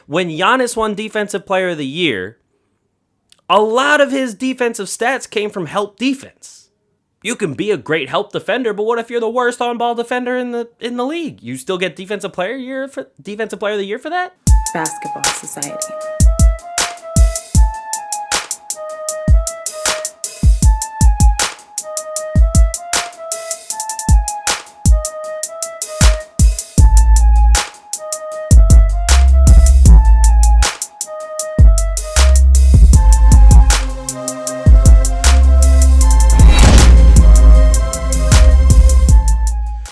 When Giannis won Defensive Player of the Year, a lot of his defensive stats came from help defense. You can be a great help defender, but what if you're the worst on-ball defender in the league? You still get Defensive Player of the Year for that? Basketball Society.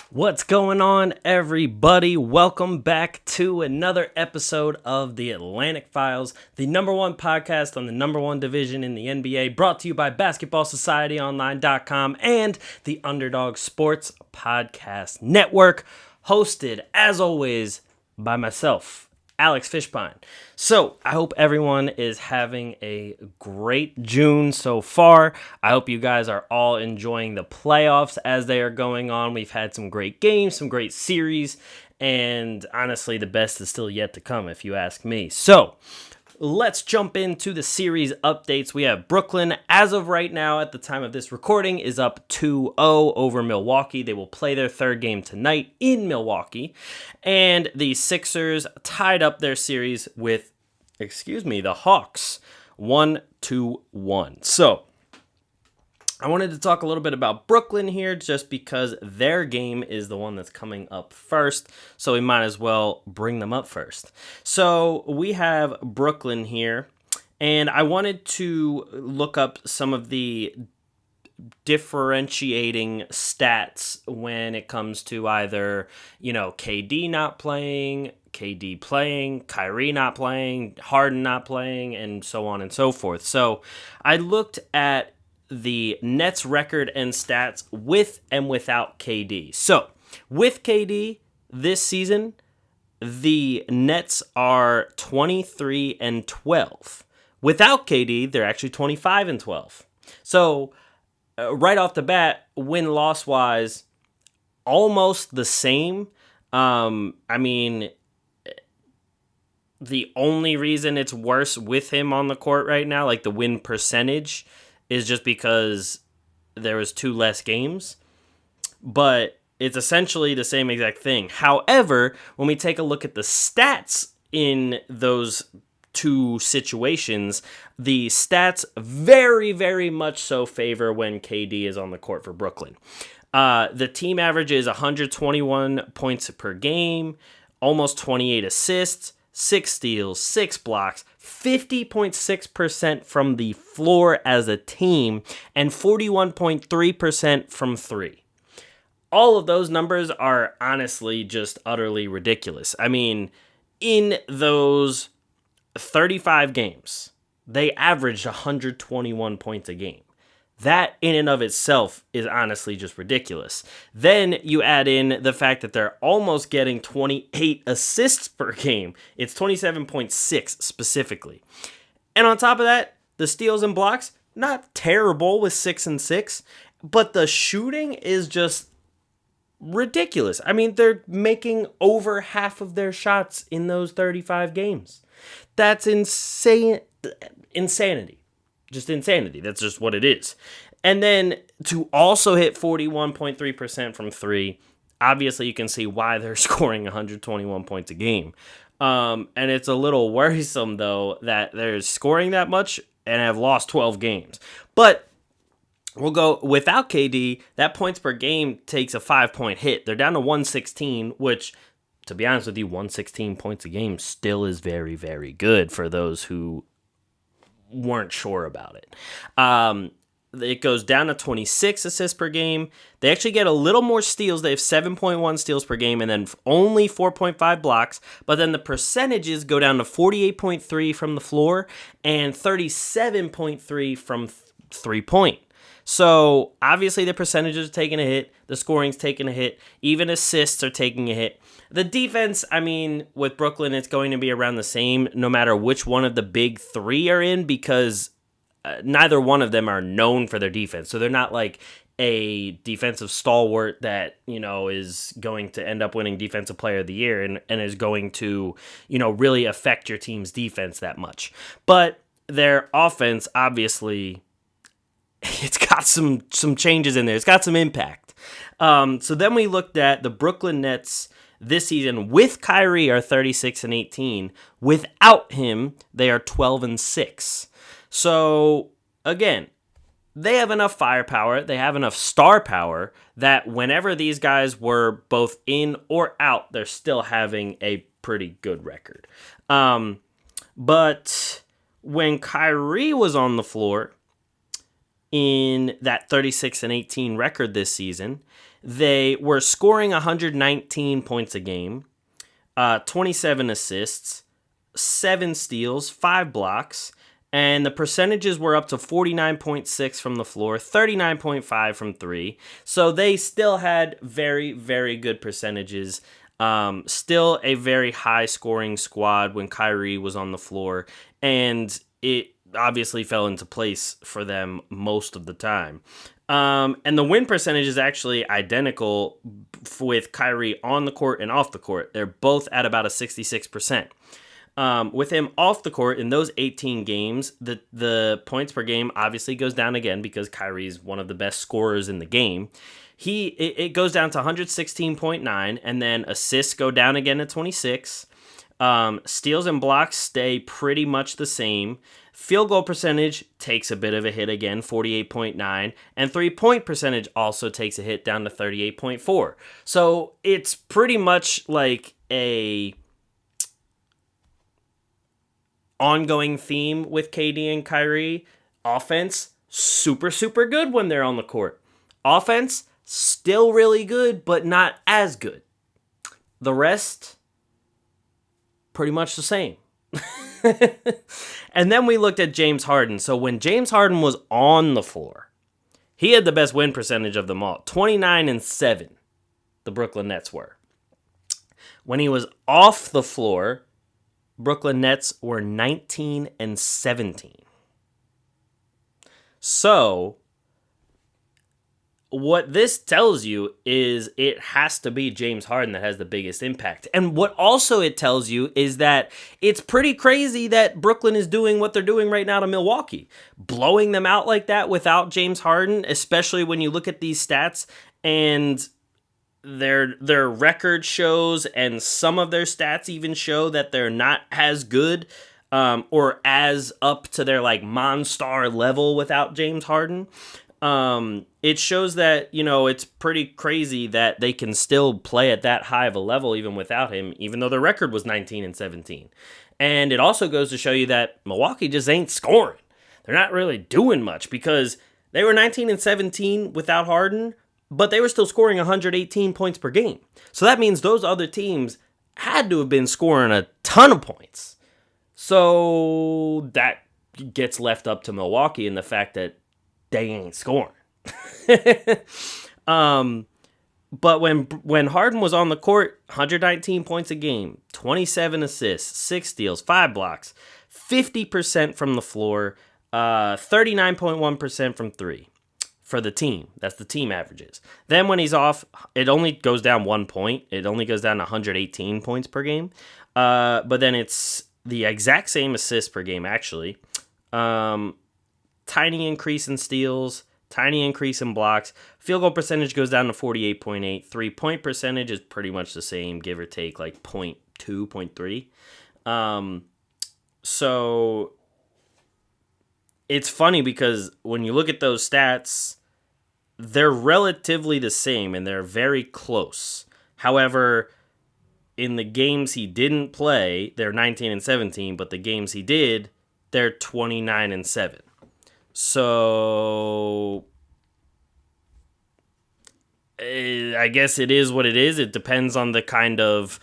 What's going on, everybody? Welcome back to another episode of the Atlantic Files, the number one podcast on the number one division in the NBA, brought to you by BasketballSocietyOnline.com and the Underdog Sports Podcast Network, hosted, as always, by myself, Alex Fishbein. So, I hope everyone is having a great June so far. I hope you guys are all enjoying the playoffs as they are going on. We've had some great games, some great series, and honestly, the best is still yet to come, if you ask me. So, let's jump into the series updates. We have Brooklyn, as of right now, at the time of this recording, is up 2-0 over Milwaukee. They will play their third game tonight in Milwaukee. And the Sixers tied up their series with, the Hawks, 1-1. So, I wanted to talk a little bit about Brooklyn here just because their game is the one that's coming up first, so we might as well bring them up first. So we have Brooklyn here, and I wanted to look up some of the differentiating stats when it comes to either, KD not playing, KD playing, Kyrie not playing, Harden not playing, and so on and so forth. So I looked at the Nets record and stats with and without KD. So, with KD this season, the Nets are 23-12. Without KD, they're actually 25-12. So, right off the bat, win-loss wise, almost the same. The only reason it's worse with him on the court right now, like the win percentage, is just because there was 2 less games, but it's essentially the same exact thing. However, when we take a look at the stats in those 2 situations, the stats very, very much so favor when KD is on the court for Brooklyn. The team averages 121 points per game, almost 28 assists, 6 steals, 6 blocks, 50.6% from the floor as a team, and 41.3% from 3. All of those numbers are honestly just utterly ridiculous. I mean, in those 35 games, they averaged 121 points a game. That in and of itself is honestly just ridiculous. Then you add in the fact that they're almost getting 28 assists per game. It's 27.6 specifically. And on top of that, the steals and blocks, not terrible with 6 and 6, but the shooting is just ridiculous. I mean, they're making over half of their shots in those 35 games. That's insanity. Just insanity. That's just what it is. And then to also hit 41.3% from 3, obviously you can see why they're scoring 121 points a game. And it's a little worrisome, though, that they're scoring that much and have lost 12 games. But we'll go without KD, that points per game takes a 5-point hit. They're down to 116, which, to be honest with you, 116 points a game still is very, very good for those who weren't sure about it. It goes down to 26 assists per game. They actually get a little more steals. They have 7.1 steals per game and then only 4.5 blocks. But then the percentages go down to 48.3 from the floor and 37.3 from 3-point. So obviously the percentages are taking a hit. The scoring's taking a hit. Even assists are taking a hit. The defense, with Brooklyn, it's going to be around the same no matter which one of the big 3 are in, because neither one of them are known for their defense. So they're not like a defensive stalwart that, is going to end up winning Defensive Player of the Year and is going to, really affect your team's defense that much. But their offense, obviously, it's got some changes in there. It's got some impact. So then we looked at the Brooklyn Nets this season with Kyrie are 36-18. Without him, they are 12-6. So again, they have enough firepower, they have enough star power that whenever these guys were both in or out, they're still having a pretty good record. But when Kyrie was on the floor in that 36-18 record this season, they were scoring 119 points a game, 27 assists, 7 steals, 5 blocks, and the percentages were up to 49.6 from the floor, 39.5 from 3. So they still had very, very good percentages. Still a very high-scoring squad when Kyrie was on the floor, and it obviously fell into place for them most of the time. And the win percentage is actually identical with Kyrie on the court and off the court. They're both at about a 66%. With him off the court in those 18 games, the points per game obviously goes down again because Kyrie's one of the best scorers in the game. It goes down to 116.9, and then assists go down again to 26. Steals and blocks stay pretty much the same. Field goal percentage takes a bit of a hit again, 48.9, and 3-point percentage also takes a hit down to 38.4. So it's pretty much like a ongoing theme with KD and Kyrie. Offense, super, super good when they're on the court. Offense, still really good, but not as good. The rest, pretty much the same. And then we looked at James Harden. So when James Harden was on the floor, he had the best win percentage of them all. 29-7, the Brooklyn Nets were. When he was off the floor, Brooklyn Nets were 19-17. So what this tells you is it has to be James Harden that has the biggest impact. And what also it tells you is that it's pretty crazy that Brooklyn is doing what they're doing right now to Milwaukee. Blowing them out like that without James Harden, especially when you look at these stats and their record shows, and some of their stats even show that they're not as good or as up to their like Monstar level without James Harden. It shows that, it's pretty crazy that they can still play at that high of a level even without him, even though their record was 19-17. And it also goes to show you that Milwaukee just ain't scoring. They're not really doing much because they were 19-17 without Harden, but they were still scoring 118 points per game. So that means those other teams had to have been scoring a ton of points. So that gets left up to Milwaukee and the fact that they ain't scoring. But when Harden was on the court, 119 points a game, 27 assists, 6 steals, 5 blocks, 50% from the floor, 39.1% from 3 for the team. That's the team averages. Then when he's off, it only goes down 1 point. It only goes down to 118 points per game. But then it's the exact same assists per game, actually. Tiny increase in steals, tiny increase in blocks. Field goal percentage goes down to 48.8. 3-point percentage is pretty much the same, give or take like 0.2, 0.3. So it's funny because when you look at those stats, they're relatively the same and they're very close. However, in the games he didn't play, they're 19-17, but the games he did, they're 29-7. So I guess it is what it is. It depends on the kind of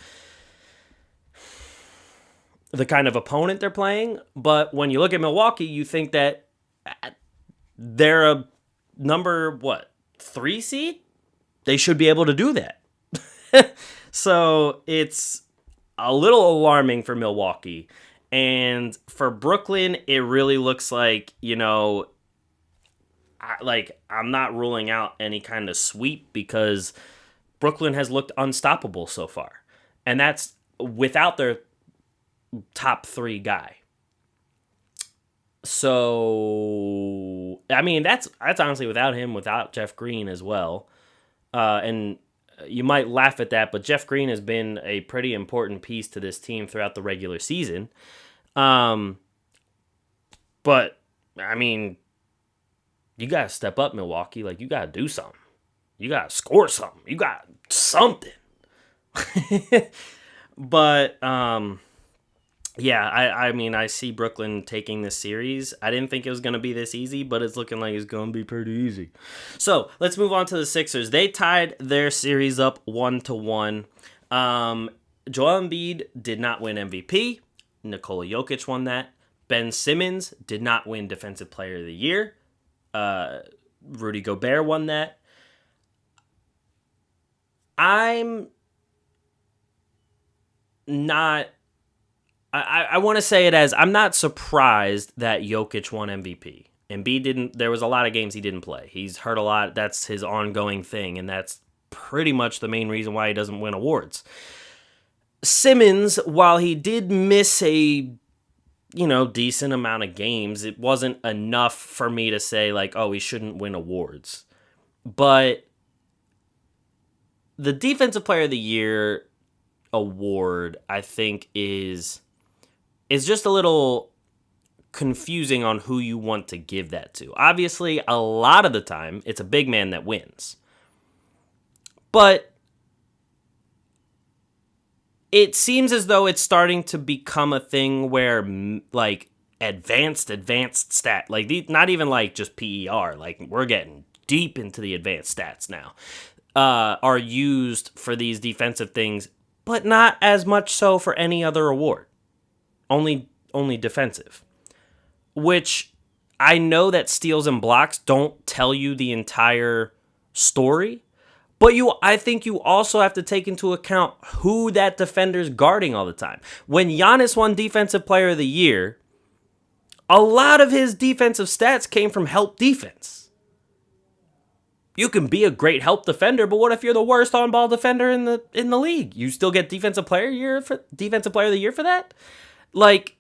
opponent they're playing. But when you look at Milwaukee, you think that they're a number 3 seed? They should be able to do that. So it's a little alarming for Milwaukee. And for Brooklyn, it really looks like, I'm not ruling out any kind of sweep because Brooklyn has looked unstoppable so far. And that's without their top 3 guy. So, I mean, that's honestly without him, without Jeff Green as well. And you might laugh at that, but Jeff Green has been a pretty important piece to this team throughout the regular season. But, I mean, you got to step up, Milwaukee. Like, you got to do something. You got to score something. You got something. But, yeah, I mean, I see Brooklyn taking this series. I didn't think it was going to be this easy, but it's looking like it's going to be pretty easy. So, let's move on to the Sixers. They tied their series up 1-1. Joel Embiid did not win MVP. Nikola Jokic won that. Ben Simmons did not win Defensive Player of the Year. Rudy Gobert won that. I'm not... I want to say it as I'm not surprised that Jokic won MVP. Embiid didn't. There was a lot of games he didn't play. He's hurt a lot. That's his ongoing thing, and that's pretty much the main reason why he doesn't win awards. Simmons, while he did miss a decent amount of games, it wasn't enough for me to say like, oh, he shouldn't win awards. But the Defensive Player of the Year award, I think, is just a little confusing on who you want to give that to. Obviously, a lot of the time, it's a big man that wins. But it seems as though it's starting to become a thing where, like, advanced stat, like, not even, like, just PER, like, we're getting deep into the advanced stats now, are used for these defensive things, but not as much so for any other award. Only defensive. Which I know that steals and blocks don't tell you the entire story, but I think you also have to take into account who that defender's guarding all the time. When Giannis won Defensive Player of the Year, a lot of his defensive stats came from help defense. You can be a great help defender, but what if you're the worst on-ball defender in the league? You still get Defensive Player of the Year for that? Like,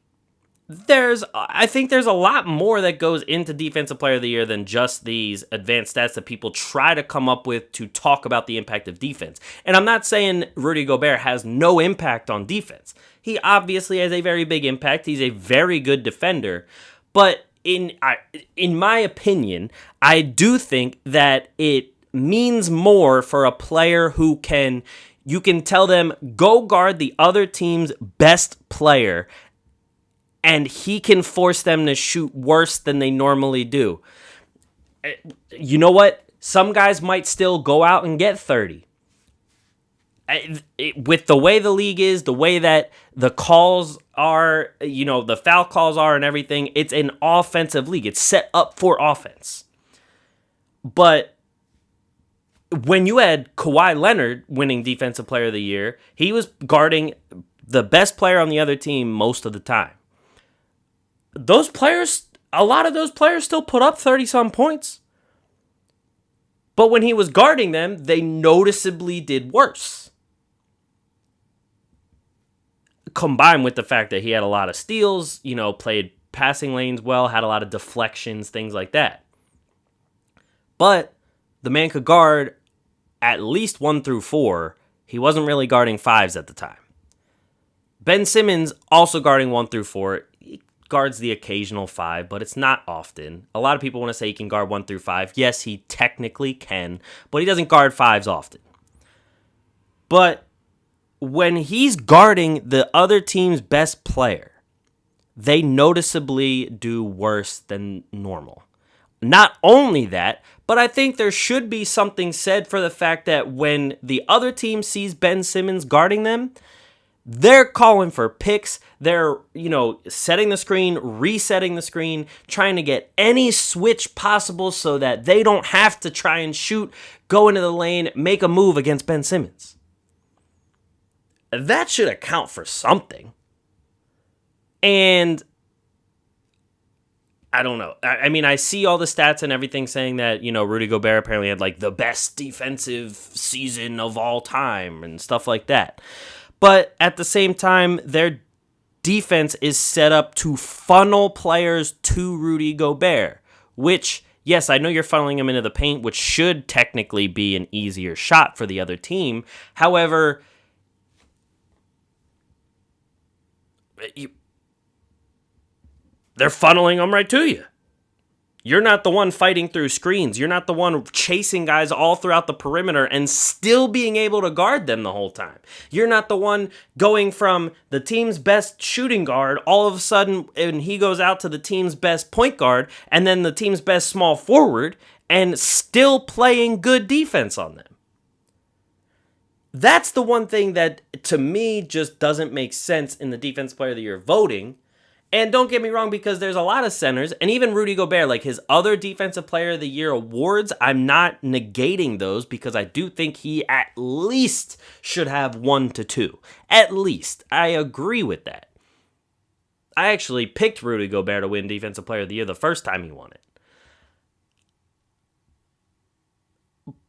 I think there's a lot more that goes into Defensive Player of the Year than just these advanced stats that people try to come up with to talk about the impact of defense. And I'm not saying Rudy Gobert has no impact on defense. He obviously has a very big impact. He's a very good defender. But in my opinion, I do think that it means more for a player who you can tell them, go guard the other team's best player, and he can force them to shoot worse than they normally do. You know what? Some guys might still go out and get 30. With the way the league is, the way that the calls are, the foul calls are and everything, it's an offensive league. It's set up for offense. But when you had Kawhi Leonard winning Defensive Player of the Year, he was guarding the best player on the other team most of the time. A lot of those players still put up 30-some points. But when he was guarding them, they noticeably did worse. Combined with the fact that he had a lot of steals, played passing lanes well, had a lot of deflections, things like that. But the man could guard at least 1 through 4. He wasn't really guarding 5s at the time. Ben Simmons also guarding 1 through 4. He guards the occasional 5, but it's not often. A lot of people want to say he can guard 1 through 5. Yes, he technically can, but he doesn't guard 5s often. But when he's guarding the other team's best player, they noticeably do worse than normal. Not only that, but I think there should be something said for the fact that when the other team sees Ben Simmons guarding them, they're calling for picks. They're, setting the screen, resetting the screen, trying to get any switch possible so that they don't have to try and shoot, go into the lane, make a move against Ben Simmons. That should account for something. And I don't know. I mean, I see all the stats and everything saying that, Rudy Gobert apparently had like the best defensive season of all time and stuff like that. But at the same time, their defense is set up to funnel players to Rudy Gobert, which, yes, I know you're funneling him into the paint, which should technically be an easier shot for the other team. However, they're funneling them right to you. You're not the one fighting through screens. You're not the one chasing guys all throughout the perimeter and still being able to guard them the whole time. You're not the one going from the team's best shooting guard all of a sudden and he goes out to the team's best point guard and then the team's best small forward and still playing good defense on them. That's the one thing that, to me, just doesn't make sense in the Defensive Player of the Year voting. And don't get me wrong, because there's a lot of centers, and even Rudy Gobert, like his other Defensive Player of the Year awards, I'm not negating those because I do think he at least should have 1 to 2. At least. I agree with that. I actually picked Rudy Gobert to win Defensive Player of the Year the first time he won it.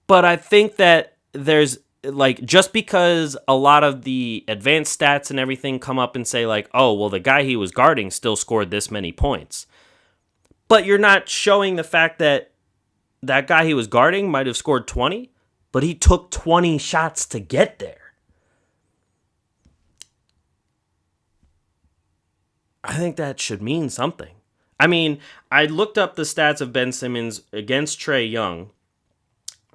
But I think that there's, like, just because a lot of the advanced stats and everything come up and say, like, oh, well, the guy he was guarding still scored this many points. But you're not showing the fact that that guy he was guarding might have scored 20, but he took 20 shots to get there. I think that should mean something. I mean, I looked up the stats of Ben Simmons against Trae Young,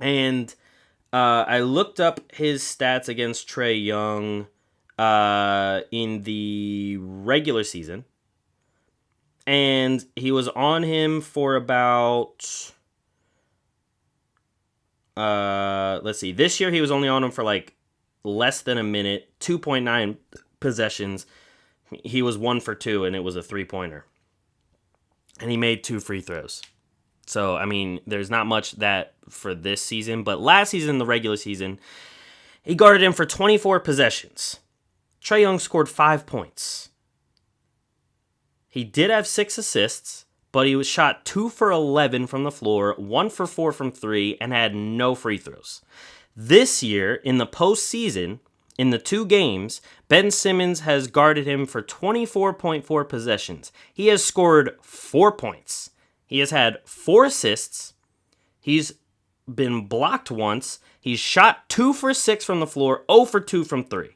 and I looked up his stats against Trae Young in the regular season, and he was on him for about, let's see, this year he was only on him for like less than a minute, 2.9 possessions. He was 1 for 2, and it was a 3-pointer. And he made 2 free throws. So, I mean, there's not much that for this season, but last season, the regular season, he guarded him for 24 possessions. Trae Young scored 5 points. He did have 6 assists, but he was shot 2 for 11 from the floor, 1 for 4 from 3, and had no free throws. This year, in the postseason, in the 2 games, Ben Simmons has guarded him for 24.4 possessions. He has scored 4 points. He has had 4 assists. He's been blocked once. He's shot 2 for 6 from the floor, 0 for 2 from 3.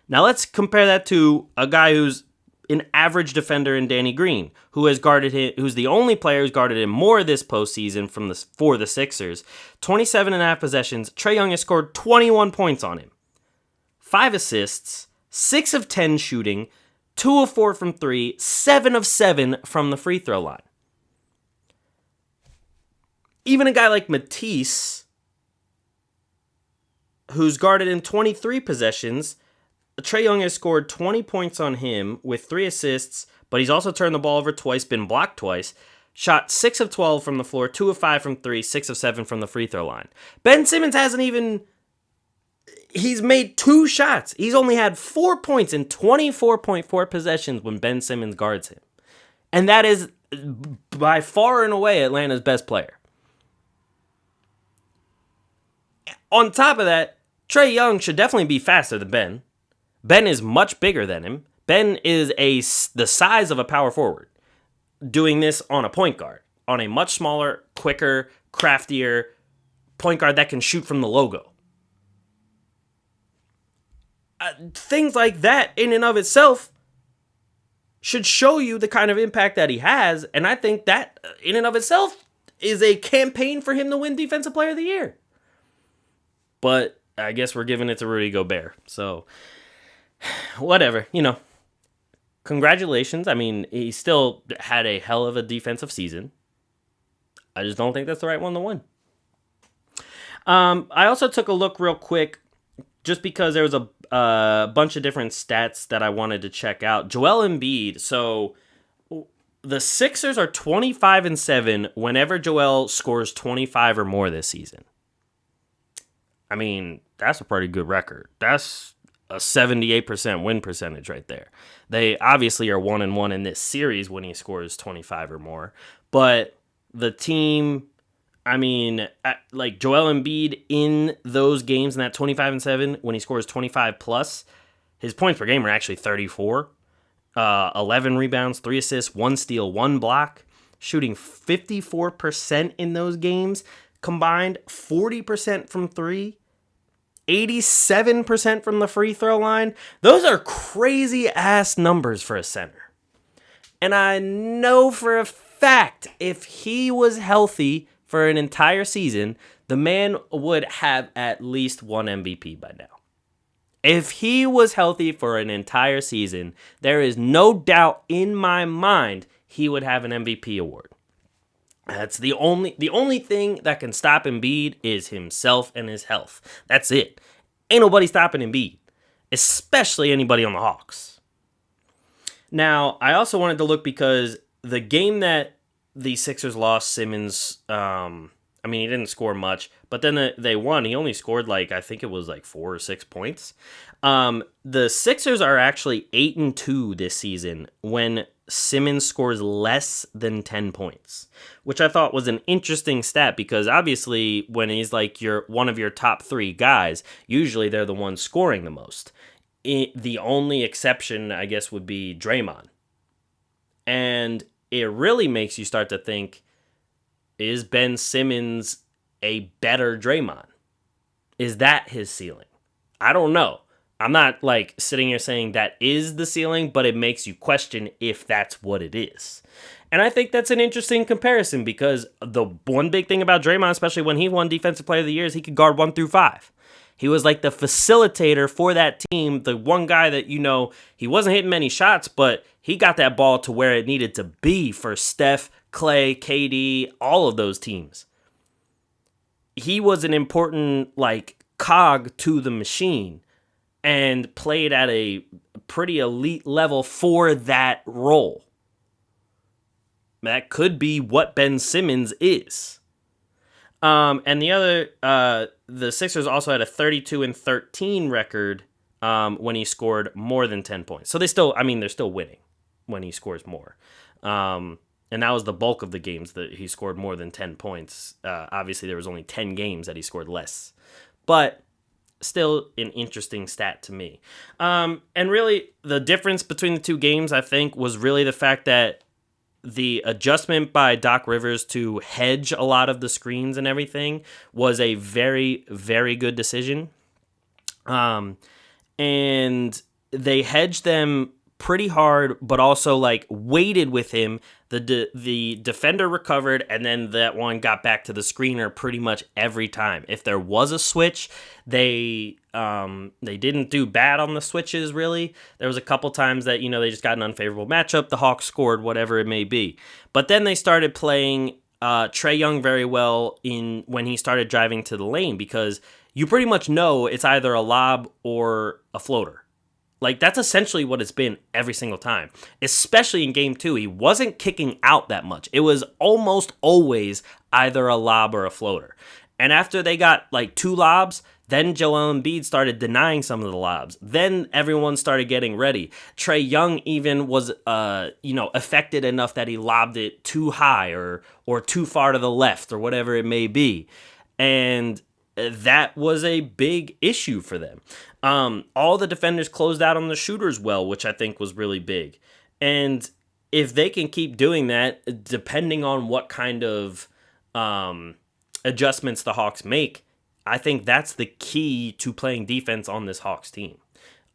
Now let's compare that to a guy who's an average defender in Danny Green, who has guarded him, who's the only player who's guarded him more this postseason for the Sixers. 27.5 possessions. Trae Young has scored 21 points on him. 5 assists, 6 of 10 shooting, 2 of 4 from 3, 7 of 7 from the free throw line. Even a guy like Matisse, who's guarded in 23 possessions, Trae Young has scored 20 points on him with 3 assists, but he's also turned the ball over twice, been blocked twice, shot 6 of 12 from the floor, 2 of 5 from 3, 6 of 7 from the free throw line. Ben Simmons he's made 2 shots. He's only had 4 points in 24.4 possessions when Ben Simmons guards him. And that is by far and away Atlanta's best player. On top of that, Trae Young should definitely be faster than Ben. Ben is much bigger than him. Ben is the size of a power forward, doing this on a point guard, on a much smaller, quicker, craftier point guard that can shoot from the logo. Things like that, in and of itself, should show you the kind of impact that he has, and I think that, in and of itself, is a campaign for him to win Defensive Player of the Year. But I guess we're giving it to Rudy Gobert. So, whatever, Congratulations. I mean, he still had a hell of a defensive season. I just don't think that's the right one to win. I also took a look real quick, just because there was a bunch of different stats that I wanted to check out. Joel Embiid. So, the Sixers are 25-7 whenever Joel scores 25 or more this season. I mean, that's a pretty good record. That's a 78% win percentage right there. They obviously are 1-1 in this series when he scores 25 or more. But the team, I mean, like Joel Embiid in those games in that 25-7, when he scores 25 plus, his points per game are actually 34. 11 rebounds, 3 assists, 1 steal, 1 block, shooting 54% in those games combined, 40% from 3, 87% from the free throw line. Those are crazy ass numbers for a center. And I know for a fact if he was healthy for an entire season, the man would have at least one MVP by now. If he was healthy for an entire season, there is no doubt in my mind he would have an MVP award. That's the only thing that can stop Embiid is himself and his health. That's it. Ain't nobody stopping Embiid, especially anybody on the Hawks. Now, I also wanted to look because the game that the Sixers lost, Simmons, he didn't score much, but then they won. He only scored I think it was 4 or 6 points. The Sixers are actually 8-2 this season when Simmons scores less than 10 points, which I thought was an interesting stat because obviously when he's one of your top 3 guys, usually they're the ones scoring the most. The only exception, I guess, would be Draymond. And it really makes you start to think, is Ben Simmons a better Draymond? Is that his ceiling? I don't know. I'm not sitting here saying that is the ceiling, but it makes you question if that's what it is. And I think that's an interesting comparison because the one big thing about Draymond, especially when he won Defensive Player of the Year, is he could guard 1 through 5. He was the facilitator for that team, the one guy that, he wasn't hitting many shots, but he got that ball to where it needed to be for Steph, Clay, KD, all of those teams. He was an important, cog to the machine and played at a pretty elite level for that role. That could be what Ben Simmons is. And the Sixers also had a 32-13 record when he scored more than 10 points. So they're still winning when he scores more. And that was the bulk of the games that he scored more than 10 points. Obviously, there was only 10 games that he scored less. But still an interesting stat to me. And really, the difference between the two games, I think, was really the fact that the adjustment by Doc Rivers to hedge a lot of the screens and everything was a very, very good decision. And they hedged them pretty hard, but also waited with him. The defender recovered, and then that one got back to the screener pretty much every time. If there was a switch, they didn't do bad on the switches, really. There was a couple times that, they just got an unfavorable matchup. The Hawks scored, whatever it may be. But then they started playing Trae Young very well when he started driving to the lane because you pretty much know it's either a lob or a floater. That's essentially what it's been every single time, especially in Game 2. He wasn't kicking out that much. It was almost always either a lob or a floater. And after they got 2 lobs, then Joel Embiid started denying some of the lobs. Then everyone started getting ready. Trae Young even was, affected enough that he lobbed it too high or too far to the left or whatever it may be. And that was a big issue for them. All the defenders closed out on the shooters well, which I think was really big. And if they can keep doing that, depending on what kind of adjustments the Hawks make, I think that's the key to playing defense on this Hawks team.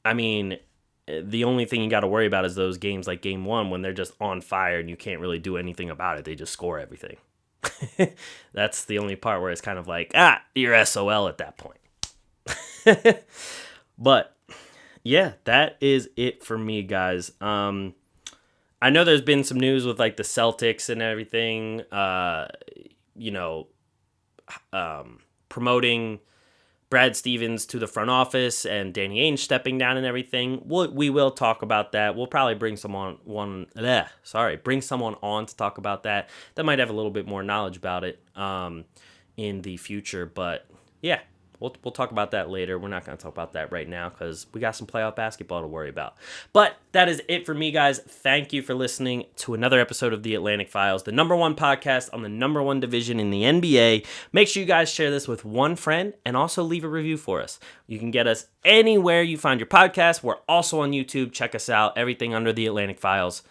I mean, the only thing you got to worry about is those games like Game 1 when they're just on fire and you can't really do anything about it. They just score everything. That's the only part where it's kind of you're SOL at that point. But yeah, that is it for me, guys. I know there's been some news with the Celtics and everything, promoting Brad Stevens to the front office and Danny Ainge stepping down and everything. We will talk about that. We'll probably bring someone on to talk about that. That might have a little bit more knowledge about it in the future. But yeah, We'll talk about that later. We're not going to talk about that right now because we got some playoff basketball to worry about. But that is it for me, guys. Thank you for listening to another episode of The Atlantic Files, the #1 podcast on the #1 division in the NBA. Make sure you guys share this with one friend and also leave a review for us. You can get us anywhere you find your podcast. We're also on YouTube. Check us out. Everything under The Atlantic Files.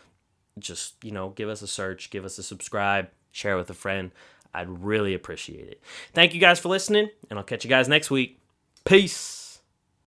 Just, give us a search, give us a subscribe, share with a friend. I'd really appreciate it. Thank you guys for listening, and I'll catch you guys next week. Peace.